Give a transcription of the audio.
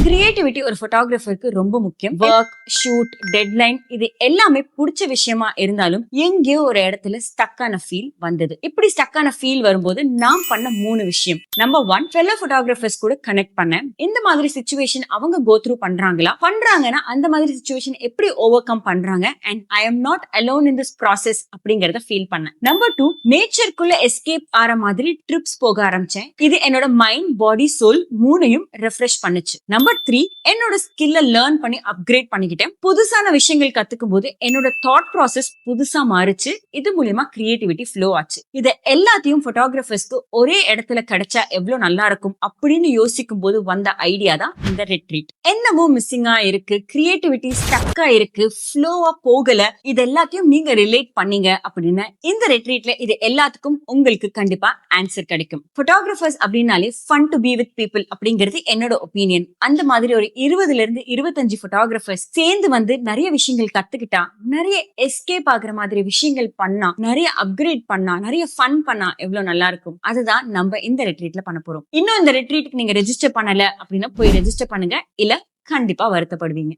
Creativity ஒரு போட்டோகிராஃபருக்கு ரொம்ப முக்கியம். ஒர்க், ஷூட், டெட்லைன் இது எல்லாமே பிடிச்ச விஷயமா இருந்தாலும் எங்கேயோ ஒரு இடத்துல ஸ்டக்கான ஃபீல் வந்தது. இப்படி ஸ்டக்கான ஃபீல் வரும்போது நான் பண்ண 3 விஷயம். நம்பர் 1, ஃபெல்லோ போட்டோகிராஃபர்ஸ் கூட கனெக்ட் பண்ணேன். இந்த மாதிரி சிச்சுவேஷன் அவங்க கோ த்ரூ பண்றாங்கன்னா அந்த மாதிரி சிச்சுவேஷன் எப்படி ஓவர் கம் பண்றாங்க and I am not alone in this process அப்படிங்கறத ஃபீல் பண்ணேன். நம்பர் 2, நேச்சருக்குள்ள எஸ்கேப் ஆற மாதிரி ட்ரிப்ஸ் போக ஆரம்பிச்சேன். இது என்னோட மைண்ட், பாடி, சோல் 3யும் ரெஃப்ரெஷ் பண்ணுச்சு. நம்பர் 3, என்னோட ஸ்கில்ல லேர்ன் பண்ணி அப்கிரேட் பண்ணிக்கிட்டேன். புதுசான விஷயங்கள் கத்துக்கும் போது என்னோட தாட் ப்ராசஸ் புதுசா மாறுச்சு. இது மூலமா கிரியேட்டிவிட்டி ஃப்ளோ ஆச்சு. இத எல்லாத்தையும் போட்டோகிராஃபர்ஸ்க்கு ஒரே இடத்துல கிடைச்சா எவ்வளவு நல்லா இருக்கும் அப்படின்னு யோசிக்கும் போது வந்த ஐடியா தான் இந்த ரெட்ரீட். என்னமோ மிஸ்ஸிங்கா இருக்கு, கிரியேட்டிவிட்டி ஸ்டக்கா இருக்கு, ஃப்ளோவா போகல, இது எல்லாத்தையும் நீங்க ரிலேட் பண்ணீங்க அப்படின்னா இந்த ரெட்ரீட்ல இது எல்லாத்துக்கும் உங்களுக்கு கண்டிப்பா ஆன்சர் கிடைக்கும். போட்டோகிராஃபர்ஸ் அப்படின்னாலே fun to be with people அப்படிங்கிறது என்னோட ஒப்பீனியன். அந்த மாதிரி ஒரு 20ல இருந்து 25 போட்டோகிராஃபர்ஸ் சேர்ந்து வந்து நிறைய விஷயங்கள் கத்துக்கிட்டா, நிறைய எஸ்கேப் ஆகுற மாதிரி விஷயங்கள் பண்ணா, நிறைய அப்கிரேட் பண்ணா, நிறைய ஃபன் பண்ணா எவ்வளவு நல்லா இருக்கும். அதுதான் நம்ம இந்த ரெட்ரீட்ல பண்ண போறோம். இன்னும் இந்த ரெட்ரீட்டுக்கு நீங்க ரெஜிஸ்டர் பண்ணல அப்படின்னா போய் ரெஜிஸ்டர் பண்ணுங்க, இல்ல கண்டிப்பா வருத்தப்படுவீங்க.